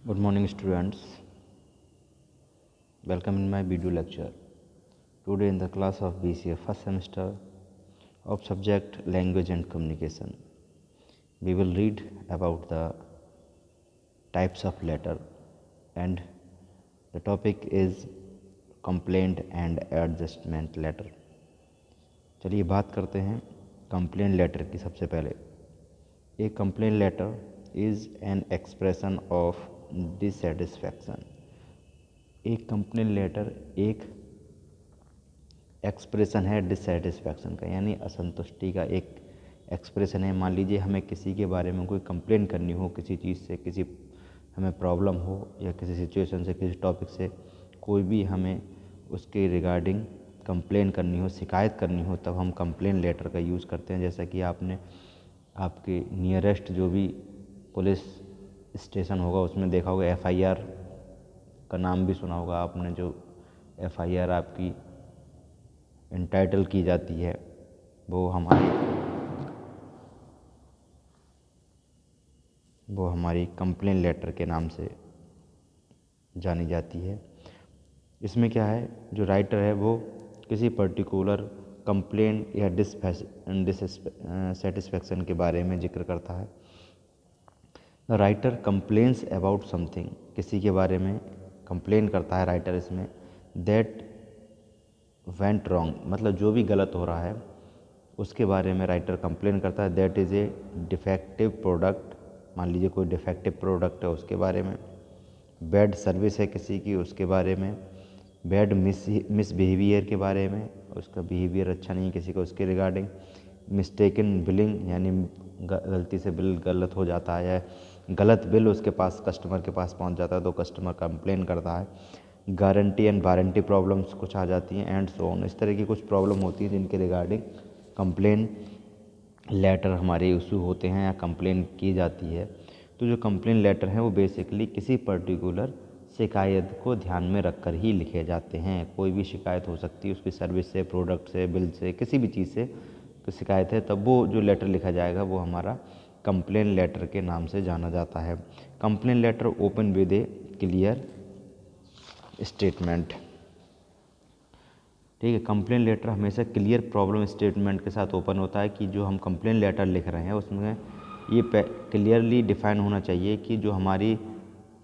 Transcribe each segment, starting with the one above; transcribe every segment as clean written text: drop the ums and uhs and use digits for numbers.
Good morning, students. Welcome in my video lecture. Today, in the class of BCA first semester of subject Language and Communication, we will read about the types of letter, and the topic is complaint and adjustment letter. चलिए बात करते हैं complaint letter की। सबसे पहले a complaint letter is an expression of dissatisfaction. एक complaint letter एक expression है डिससेटिस्फैक्शन का, यानी असंतुष्टि का एक एक्सप्रेशन है। मान लीजिए हमें किसी के बारे में कोई कंप्लेंट करनी हो, किसी चीज़ से, किसी हमें प्रॉब्लम हो या किसी सिचुएशन से, किसी टॉपिक से कोई भी हमें उसके रिगार्डिंग कंप्लेन करनी हो, शिकायत करनी हो, तब हम कंप्लेन लेटर का यूज़ करते हैं। जैसा कि आपने आपके नियरेस्ट जो भी पुलिस स्टेशन होगा उसमें देखा होगा, एफआईआर का नाम भी सुना होगा आपने। जो एफआईआर आपकी इंटाइटल की जाती है वो हमारी कंप्लेन लेटर के नाम से जानी जाती है। इसमें क्या है, जो राइटर है वो किसी पर्टिकुलर कंप्लेन या डिससेटिस्फैक्शन के बारे में जिक्र करता है। The writer complains about something, किसी के बारे में कंप्लेन करता है राइटर इसमें। दैट वेंट रॉन्ग, मतलब जो भी गलत हो रहा है उसके बारे में राइटर कंप्लेन करता है। That is a defective product, मान लीजिए कोई डिफेक्टिव प्रोडक्ट है उसके बारे में। बैड सर्विस है किसी की, उसके बारे में। बैड मिसबिहेवियर के बारे में, उसका बिहेवियर अच्छा नहीं है किसी का, उसके रिगार्डिंग। मिस्टेकन बिलिंग, यानी गलती से बिल गलत हो जाता है या गलत बिल उसके पास कस्टमर के पास पहुंच जाता है तो कस्टमर कंप्लेन करता है। गारंटी एंड वारंटी प्रॉब्लम्स कुछ आ जाती हैं एंड सो ऑन। इस तरह की कुछ प्रॉब्लम होती है जिनके रिगार्डिंग कंप्लेन लेटर हमारे इशू होते हैं या कंप्लेन की जाती है। तो जो कंप्लेन लेटर हैं वो बेसिकली किसी पर्टिकुलर शिकायत को ध्यान में रखकर ही लिखे जाते हैं। कोई भी शिकायत हो सकती है, उसकी सर्विस से, प्रोडक्ट से, बिल से, किसी भी चीज़ से तो शिकायत है, तब वो जो लेटर लिखा जाएगा वो हमारा कंप्लेन लेटर के नाम से जाना जाता है। Complain letter open with a clear statement. ठीक है, कंप्लेन लेटर हमेशा क्लियर प्रॉब्लम स्टेटमेंट के साथ ओपन होता है कि जो हम कंप्लेन लेटर लिख रहे हैं उसमें ये क्लियरली डिफाइन होना चाहिए कि जो हमारी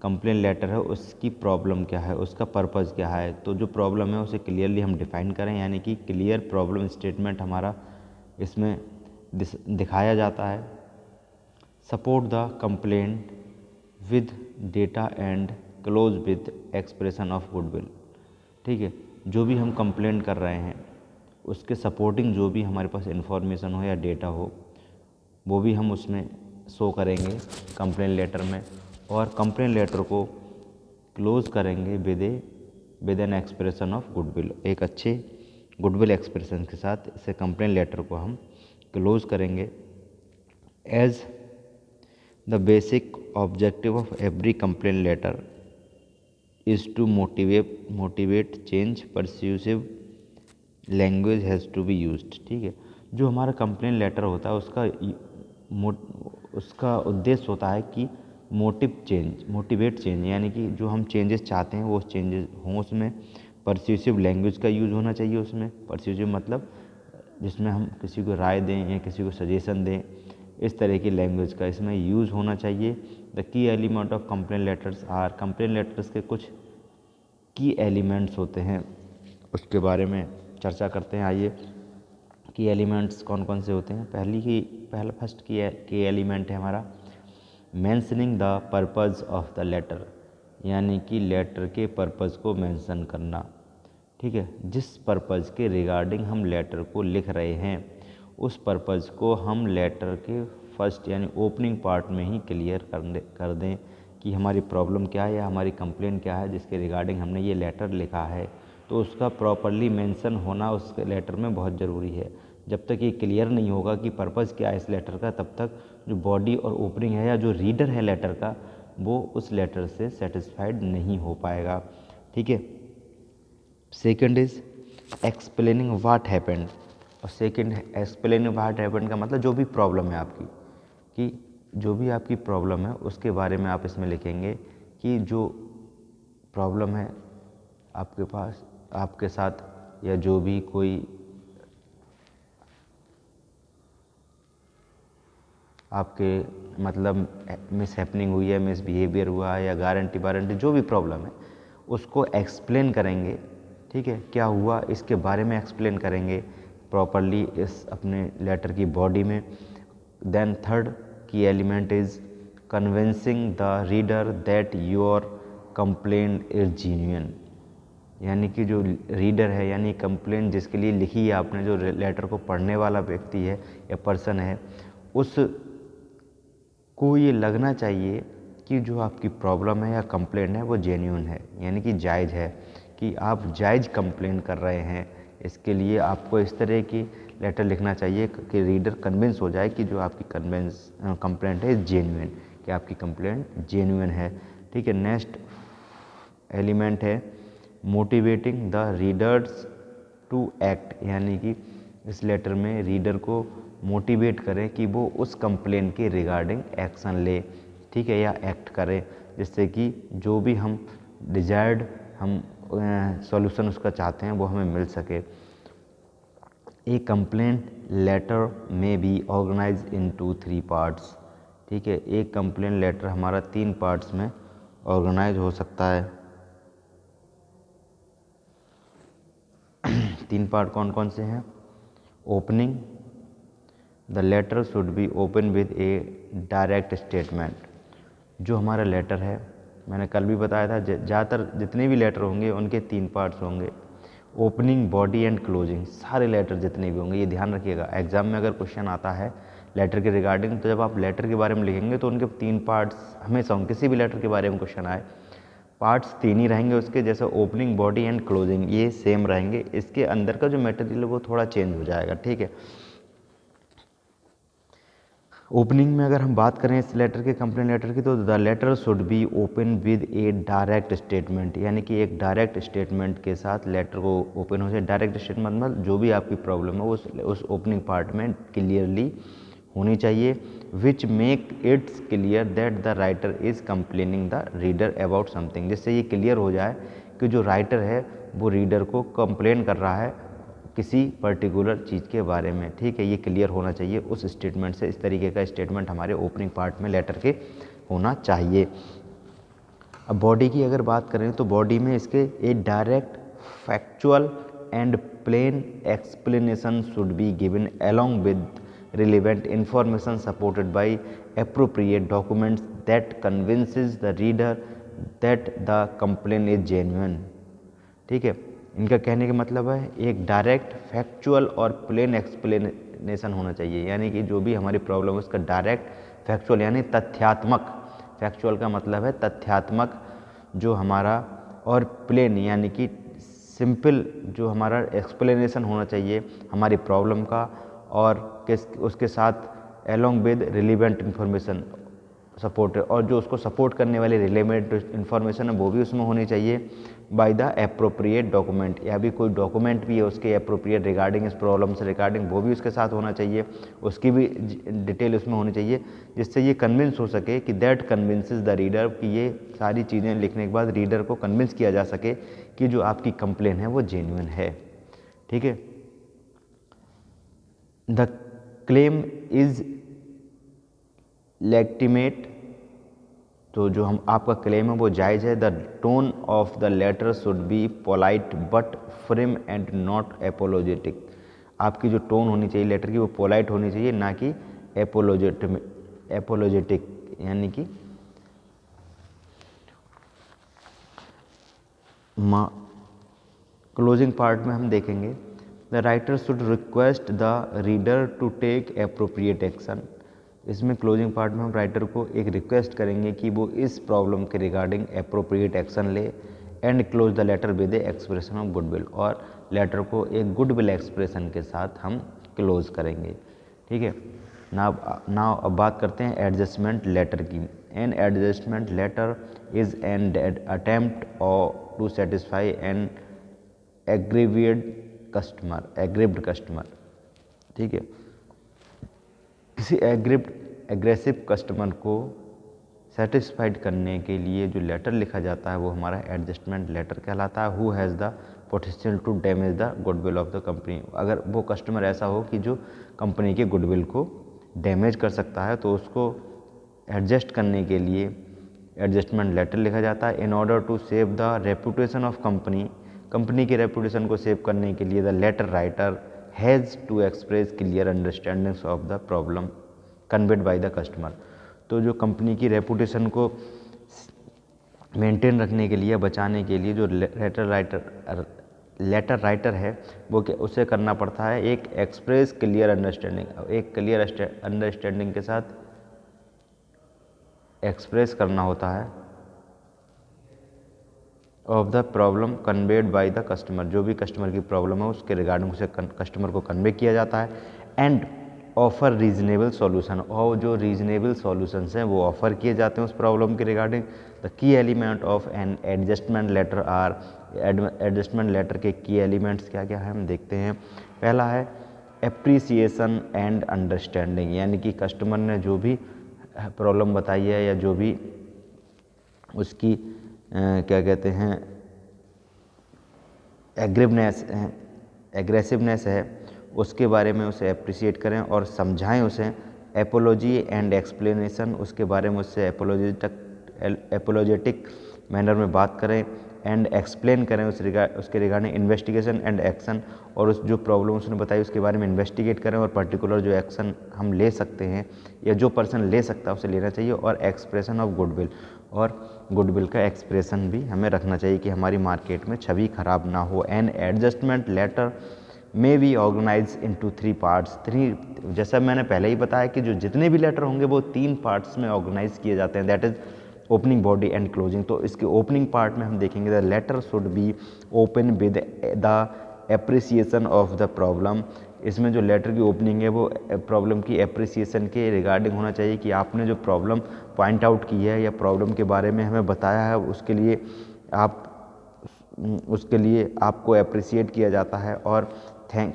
कंप्लेन लेटर है उसकी प्रॉब्लम क्या है, उसका पर्पज़ क्या है। तो जो प्रॉब्लम है उसे क्लियरली हम डिफाइन करें, यानी कि क्लियर प्रॉब्लम स्टेटमेंट हमारा इसमें दिखाया जाता है। Support the complaint with data and close with expression of goodwill. ठीक है, जो भी हम कंप्लेंट कर रहे हैं उसके सपोर्टिंग जो भी हमारे पास इंफॉर्मेशन हो या डेटा हो वो भी हम उसमें शो करेंगे कंप्लेन लेटर में, और कंप्लेन लेटर को क्लोज करेंगे with an expression of goodwill. एक अच्छे गुडविल एक्सप्रेशन के साथ इसे कंप्लेन लेटर को हम क्लोज करेंगे। As the basic objective of every complain letter is to motivate change, persuasive language has to be used. ठीक है, जो हमारा कंप्लेन लेटर होता है उसका उद्देश्य होता है कि मोटिवेट चेंज, यानी कि जो हम चेंजेस चाहते हैं वो चेंजेस हों उसमें। परस्यूसिव लैंग्वेज का यूज़ होना चाहिए उसमें। परस्यूसिव मतलब जिसमें हम किसी को राय दें या किसी को सजेशन दें, इस तरह की लैंग्वेज का इसमें यूज़ होना चाहिए। The key element of complain letters are, complain letters के कुछ की एलिमेंट्स होते हैं उसके बारे में चर्चा करते हैं। आइए, की एलिमेंट्स कौन कौन से होते हैं। पहला फर्स्ट की एलिमेंट है हमारा mentioning the purpose of the letter, यानी कि लेटर के पर्पज़ को मेंशन करना। ठीक है, जिस पर्पज़ के रिगार्डिंग हम लेटर को लिख रहे हैं उस पर्पज़ को हम लेटर के फर्स्ट यानी ओपनिंग पार्ट में ही क्लियर कर दें कि हमारी प्रॉब्लम क्या है या हमारी कंप्लेंट क्या है जिसके रिगार्डिंग हमने ये लेटर लिखा है। तो उसका प्रॉपरली मेंशन होना उस लेटर में बहुत ज़रूरी है। जब तक ये क्लियर नहीं होगा कि पर्पज़ क्या है इस लेटर का, तब तक जो बॉडी और ओपनिंग है या जो रीडर है लेटर का वो उस लेटर से सेटिस्फाइड नहीं हो पाएगा। ठीक है, second is explaining what happened. और सेकंड एक्सप्लेनिंग व्हाट हैपेंड का मतलब जो भी प्रॉब्लम है आपकी, कि जो भी आपकी प्रॉब्लम है उसके बारे में आप इसमें लिखेंगे कि जो प्रॉब्लम है आपके पास, आपके साथ, या जो भी कोई आपके मतलब मिसहैपनिंग हुई है, मिसबिहेवियर हुआ है, या गारंटी वारंटी जो भी प्रॉब्लम है उसको एक्सप्लेन करेंगे। ठीक है, क्या हुआ इसके बारे में एक्सप्लेन करेंगे प्रॉपरली इस अपने लेटर की बॉडी में। देन थर्ड की element is convincing the reader that your complaint is genuine, यानी कि जो रीडर है, यानी कंप्लेंट जिसके लिए लिखी है आपने, जो लेटर को पढ़ने वाला व्यक्ति है या पर्सन है, उस को ये लगना चाहिए कि जो आपकी प्रॉब्लम है या कंप्लेंट है वो जेन्युइन है, यानी कि जायज़ है, कि आप जायज़ कंप्लेंट कर रहे हैं। इसके लिए आपको इस तरह की लेटर लिखना चाहिए कि रीडर कन्विंस हो जाए कि जो आपकी कंप्लेंट है जेन्युइन, कि आपकी कंप्लेंट जेन्युइन है। ठीक है, नेक्स्ट एलिमेंट है motivating the readers to act, यानी कि इस लेटर में रीडर को मोटिवेट करें कि वो उस कंप्लेन के रिगार्डिंग एक्शन ले। ठीक है, या एक्ट करें, जिससे कि जो भी हम डिजायर्ड हम सॉल्यूशन उसका चाहते हैं वो हमें मिल सके। ए कंप्लेंट लेटर में बी ऑर्गेनाइज इनटू 3 पार्ट्स। ठीक है, एक कंप्लेंट लेटर हमारा 3 पार्ट्स में ऑर्गेनाइज हो सकता है। 3 पार्ट कौन कौन से हैं? Opening, the letter should be open with a direct statement. जो हमारा लेटर है, मैंने कल भी बताया था, ज़्यादातर जितने भी लेटर होंगे उनके 3 पार्ट्स होंगे, ओपनिंग, बॉडी एंड क्लोजिंग। सारे लेटर जितने भी होंगे, ये ध्यान रखिएगा, एग्जाम में अगर क्वेश्चन आता है लेटर के रिगार्डिंग, तो जब आप लेटर के बारे में लिखेंगे तो उनके 3 पार्ट्स हमेशा होंगे। किसी भी लेटर के बारे में क्वेश्चन आए, पार्ट्स 3 ही रहेंगे उसके, जैसे ओपनिंग, बॉडी एंड क्लोजिंग, ये सेम रहेंगे। इसके अंदर का जो मटेरियल है वो थोड़ा चेंज हो जाएगा। ठीक है, ओपनिंग में अगर हम बात करें इस लेटर के, कंप्लेंट लेटर की, तो the letter should be open with a direct statement, यानी कि एक डायरेक्ट स्टेटमेंट के साथ लेटर को ओपन हो जाए। डायरेक्ट स्टेटमेंट मतलब जो भी आपकी प्रॉब्लम है उस ओपनिंग पार्ट में क्लियरली होनी चाहिए, which make it's clear that the writer is complaining the reader about something, जिससे ये क्लियर हो जाए कि जो राइटर है वो रीडर को कंप्लेन कर रहा है किसी पर्टिकुलर चीज़ के बारे में। ठीक है, ये क्लियर होना चाहिए उस स्टेटमेंट से। इस तरीके का स्टेटमेंट हमारे ओपनिंग पार्ट में लेटर के होना चाहिए। अब बॉडी की अगर बात करें तो बॉडी में इसके a direct, factual and plain explanation should be given along with relevant information supported by appropriate documents that convinces the reader that the complaint is genuine। ठीक है, इनका कहने का मतलब है एक डायरेक्ट, फैक्चुअल और प्लेन एक्सप्लेनेशन होना चाहिए, यानी कि जो भी हमारी प्रॉब्लम है उसका डायरेक्ट, फैक्चुअल यानी तथ्यात्मक, फैक्चुअल का मतलब है तथ्यात्मक जो हमारा, और प्लेन यानी कि सिंपल जो हमारा एक्सप्लेनेशन होना चाहिए हमारी प्रॉब्लम का, और उसके साथ along with relevant information support, और जो उसको सपोर्ट करने वाली रिलेवेंट इन्फॉर्मेशन है वो भी उसमें होनी चाहिए बाय द एप्रोप्रिएट डॉक्यूमेंट, या भी कोई डॉक्यूमेंट भी है उसके एप्रोप्रिएट रिगार्डिंग इस प्रॉब्लम से रिगार्डिंग, वो भी उसके साथ होना चाहिए, उसकी भी डिटेल उसमें होनी चाहिए, जिससे ये कन्विंस हो सके कि दैट कन्विंसेस द रीडर, कि ये सारी चीज़ें लिखने के बाद रीडर को कन्विंस किया जा सके कि जो आपकी कंप्लेन है वो जेन्युइन है। ठीक है, द क्लेम इज लेजिटिमेट, तो जो हम आपका क्लेम है वो जायज़ है। The tone of the letter should be polite but firm and not apologetic, आपकी जो टोन होनी चाहिए लेटर की वो पोलाइट होनी चाहिए, ना कि एपोलोजेटिक, यानी कि क्लोजिंग पार्ट में हम देखेंगे the writer should request the reader to take appropriate action. इसमें क्लोजिंग पार्ट में हम राइटर को एक रिक्वेस्ट करेंगे कि वो इस प्रॉब्लम के रिगार्डिंग एप्रोप्रिएट एक्शन ले, and close the letter with a expression of goodwill, और लेटर को एक गुडविल एक्सप्रेशन के साथ हम क्लोज करेंगे। ठीक है, नाउ अब बात करते हैं एडजस्टमेंट लेटर की। An adjustment letter is an attempt to satisfy an aggrieved customer. ठीक है, किसी एग्रेसिव कस्टमर को सेटिस्फाइड करने के लिए जो लेटर लिखा जाता है वो हमारा एडजस्टमेंट लेटर कहलाता है। Who has the potential to damage the goodwill of the company, अगर वो कस्टमर ऐसा हो कि जो कंपनी के गुडविल को डैमेज कर सकता है तो उसको एडजस्ट करने के लिए एडजस्टमेंट लेटर लिखा जाता है। In order to save the reputation of company, company की रेपुटेशन को सेव करने के लिए the letter writer has to express clear understandings of the problem conveyed by the customer. तो जो कंपनी की रेपुटेशन को मेंटेन रखने के लिए, बचाने के लिए जो लेटर राइटर है वो उसे करना पड़ता है एक एक्सप्रेस क्लियर अंडरस्टैंडिंग, एक क्लियर अंडरस्टैंडिंग के साथ एक्सप्रेस करना होता है of the problem conveyed by the customer, जो भी कस्टमर की प्रॉब्लम है उसके रिगार्डिंग उसे कस्टमर को कन्वे किया जाता है। एंड ऑफर रीजनेबल सॉल्यूशन, और जो रीजनेबल सॉल्यूशंस हैं वो ऑफर किए जाते हैं उस प्रॉब्लम के regarding. The key element of an adjustment letter are, adjustment letter के की एलिमेंट्स क्या क्या है हम देखते हैं। पहला है एप्रिसिएशन एंड अंडरस्टैंडिंग, यानी कि कस्टमर ने जो भी प्रॉब्लम बताई है या जो भी उसकी क्या कहते हैं एग्रेसिवनेस है उसके बारे में उसे अप्रिशिएट करें और समझाएं उसे। एपोलॉजी एंड एक्सप्लेनेशन, उसके बारे में उससे एपोलॉजेटिक मैनर में बात करें। एंड एक्सप्लेन करें उसके रिगार्डिंग इन्वेस्टिगेशन एंड एक्शन, और उस जो प्रॉब्लम उसने बताई उसके बारे में इन्वेस्टिगेट करें और पर्टिकुलर जो एक्शन हम ले सकते हैं या जो पर्सन ले सकता है उसे लेना चाहिए। और एक्सप्रेशन ऑफ गुडविल, और गुडविल का एक्सप्रेशन भी हमें रखना चाहिए कि हमारी मार्केट में छवि खराब ना हो। An adjustment letter may be organise into 3 parts, जैसा मैंने पहले ही बताया कि जो जितने भी लेटर होंगे वो 3 पार्ट्स में ऑर्गेनाइज किए जाते हैं, that is opening, body and closing. तो इसके ओपनिंग पार्ट में हम देखेंगे the letter should be open with the appreciation of the problem. इसमें जो लेटर की ओपनिंग है वो प्रॉब्लम की एप्रिसिएशन के रिगार्डिंग होना चाहिए कि आपने जो प्रॉब्लम पॉइंट आउट की है या प्रॉब्लम के बारे में हमें बताया है उसके लिए आपको अप्रिसिएट किया जाता है और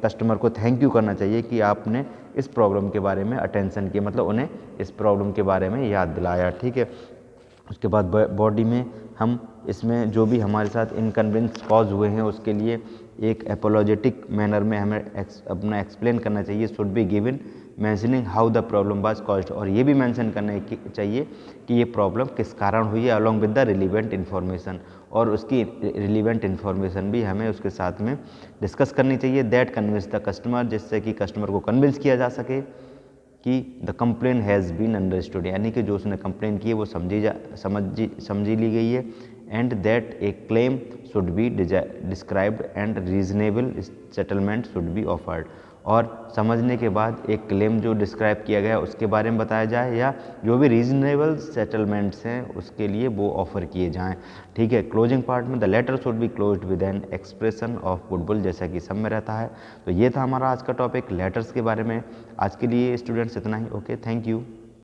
कस्टमर को थैंक यू करना चाहिए कि आपने इस प्रॉब्लम के बारे में अटेंशन किया, मतलब उन्हें इस प्रॉब्लम के बारे में याद दिलाया। ठीक है, उसके बाद बॉडी में हम इसमें जो भी हमारे साथ इनकन्वीनियंस कॉज हुए हैं उसके लिए एक एपोलॉजेटिक मैनर में हमें अपना एक्सप्लेन करना चाहिए। Should be given mentioning how the problem was caused, और ये भी मेंशन करना चाहिए कि ये प्रॉब्लम किस कारण हुई है, along with the relevant information, और उसकी रिलीवेंट इन्फॉर्मेशन भी हमें उसके साथ में डिस्कस करनी चाहिए। दैट कन्विंस द कस्टमर, जिससे कि कस्टमर को कन्विंस किया जा सके कि the complain has been understood, यानी कि जो उसने कंप्लेन की है वो समझी ली गई है। And that A claim should be described and reasonable settlement should be offered, और समझने के बाद एक क्लेम जो डिस्क्राइब किया गया उसके बारे में बताया जाए या जो भी रीजनेबल सेटलमेंट्स हैं उसके लिए वो ऑफर किए जाएं। ठीक है, क्लोजिंग पार्ट में the letter should be closed with an expression of goodwill, जैसा कि सब में रहता है। तो ये था हमारा आज का टॉपिक लेटर्स के बारे में। आज के लिए स्टूडेंट्स इतना ही। Okay, thank you.